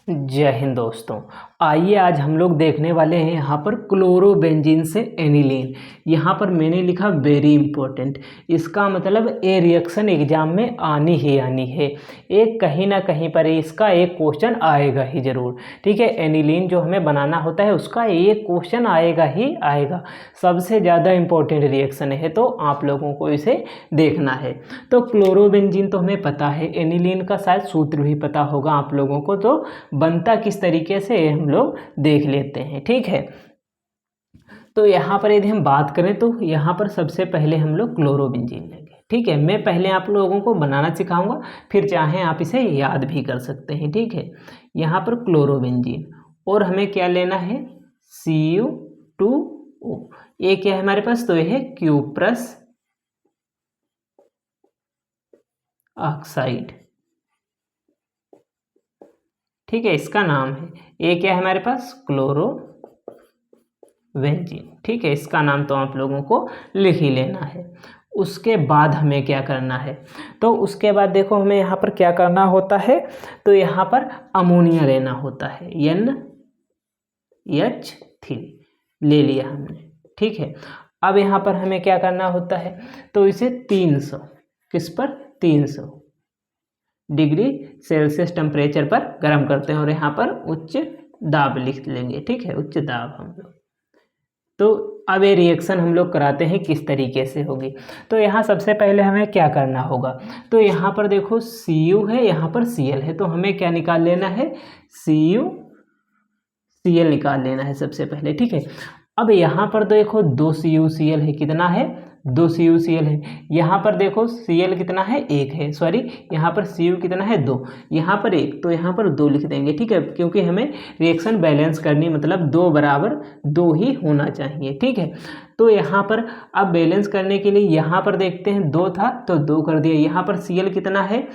जय हिंद दोस्तों। आइए आज हम लोग देखने वाले हैं यहाँ पर क्लोरोबेंजीन से एनिलीन। यहाँ पर मैंने लिखा वेरी इंपॉर्टेंट, इसका मतलब ये रिएक्शन एग्जाम में आनी ही आनी है। एक कहीं ना कहीं पर इसका एक क्वेश्चन आएगा ही ज़रूर। ठीक है, एनिलीन जो हमें बनाना होता है उसका एक क्वेश्चन आएगा ही आएगा। सबसे ज़्यादा इम्पोर्टेंट रिएक्शन है, तो आप लोगों को इसे देखना है। तो क्लोरोबेंजीन तो हमें पता है, एनिलीन का शायद सूत्र भी पता होगा आप लोगों को, तो बनता किस तरीके से हम लोग देख लेते हैं। ठीक है, तो यहाँ पर यदि हम बात करें तो यहाँ पर सबसे पहले हम लोग क्लोरोबेंजीन लेंगे। ठीक है, मैं पहले आप लोगों को बनाना सिखाऊंगा, फिर चाहें आप इसे याद भी कर सकते हैं। ठीक है, यहाँ पर क्लोरोबेंजीन और हमें क्या लेना है, Cu2O। ये क्या है हमारे पास, तो यह है क्यूप्रस ऑक्साइड। ठीक है, इसका नाम है, ये क्या है हमारे पास, क्लोरोबेंजीन। ठीक है, इसका नाम तो आप लोगों को लिख ही लेना है। उसके बाद हमें क्या करना है, तो उसके बाद देखो हमें यहाँ पर क्या करना होता है, तो यहाँ पर अमोनिया लेना होता है, NH3 ले लिया हमने। ठीक है, अब यहाँ पर हमें क्या करना होता है, तो इसे 300 किस पर, 300 डिग्री सेल्सियस टेम्परेचर पर गर्म करते हैं और यहाँ पर उच्च दाब लिख लेंगे। ठीक है, उच्च दाब हम लोग। तो अब ये रिएक्शन हम लोग कराते हैं किस तरीके से होगी। तो यहाँ सबसे पहले हमें क्या करना होगा, तो यहाँ पर देखो Cu है, यहाँ पर Cl है, तो हमें क्या निकाल लेना है, CuCl निकाल लेना है सबसे पहले। ठीक है, अब यहाँ पर देखो 2 CuCl है, कितना है, 2 CuCl है। यहाँ पर देखो Cl कितना है, 1 है, सॉरी यहाँ पर Cu कितना है, 2, यहाँ पर 1, तो यहाँ पर 2 लिख देंगे। ठीक है, क्योंकि हमें रिएक्शन बैलेंस करनी, मतलब 2 बराबर 2 ही होना चाहिए। ठीक है, तो यहाँ पर अब बैलेंस करने के लिए यहाँ पर देखते हैं 2 था तो 2 कर दिया। यहाँ पर Cl कितना है,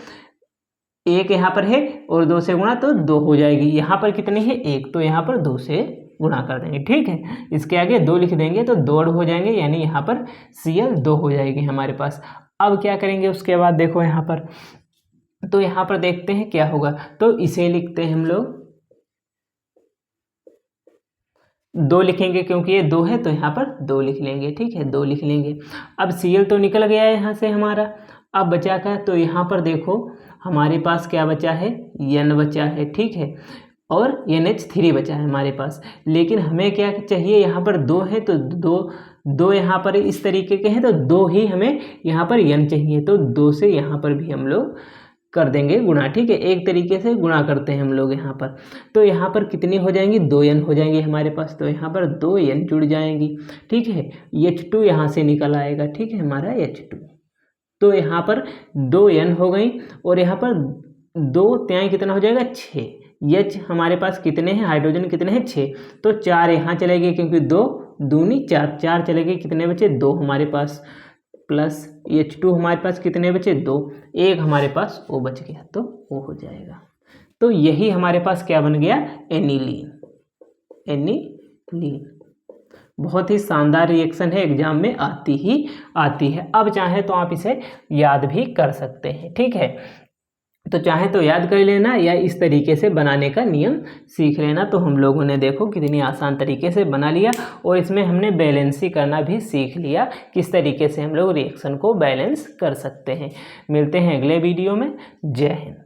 1 यहाँ पर है और 2 से गुणा तो 2 हो जाएगी। यहाँ पर कितनी है, 1, तो यहाँ पर 2 से गुणा कर देंगे। ठीक है, इसके आगे 2 लिख देंगे तो 2 हो जाएंगे, यानी यहाँ पर Cl 2 हो जाएगी हमारे पास। अब क्या करेंगे उसके बाद, देखो यहाँ पर, तो यहाँ पर देखते हैं क्या होगा, तो इसे लिखते हैं हम लोग 2 लिखेंगे, क्योंकि ये 2 है तो यहाँ पर 2 लिख लेंगे। ठीक है, 2 लिख लेंगे। अब Cl तो निकल गया है यहाँ से हमारा, अब बचा क्या, तो यहाँ पर देखो हमारे पास क्या बचा है, N बचा है। ठीक है, और NH3 बचा है हमारे पास। लेकिन हमें क्या चाहिए, यहाँ पर 2 है तो 2 यहाँ पर इस तरीके के हैं, तो 2 ही हमें यहाँ पर N चाहिए, तो 2 से यहाँ पर भी हम लोग कर देंगे गुणा। ठीक है, एक तरीके से गुणा करते हैं हम लोग यहाँ पर, तो यहाँ पर कितनी हो जाएंगी, 2N हो जाएंगी हमारे पास, तो यहाँ पर 2N जुड़ जाएंगी। ठीक है, H2 यहाँ से निकल आएगा। ठीक है, हमारा H2, तो यहाँ पर 2N हो गई और यहाँ पर 2 त्याई कितना हो जाएगा, 6। H हमारे पास कितने हैं, हाइड्रोजन कितने हैं, 6, तो 4 यहाँ चले गए, क्योंकि 2 दूनी 4, 4 चले गए, कितने बचे, 2 हमारे पास, प्लस H2 हमारे पास कितने बचे, 2, 1 हमारे पास O बच गया, तो O हो जाएगा। तो यही हमारे पास क्या बन गया, एनिलीन। बहुत ही शानदार रिएक्शन है, एग्जाम में आती ही आती है। अब चाहे तो आप इसे याद भी कर सकते हैं। ठीक है, तो चाहे तो याद कर लेना या इस तरीके से बनाने का नियम सीख लेना। तो हम लोगों ने देखो कितनी आसान तरीके से बना लिया, और इसमें हमने बैलेंसी करना भी सीख लिया, किस तरीके से हम लोग रिएक्शन को बैलेंस कर सकते हैं। मिलते हैं अगले वीडियो में। जय हिंद।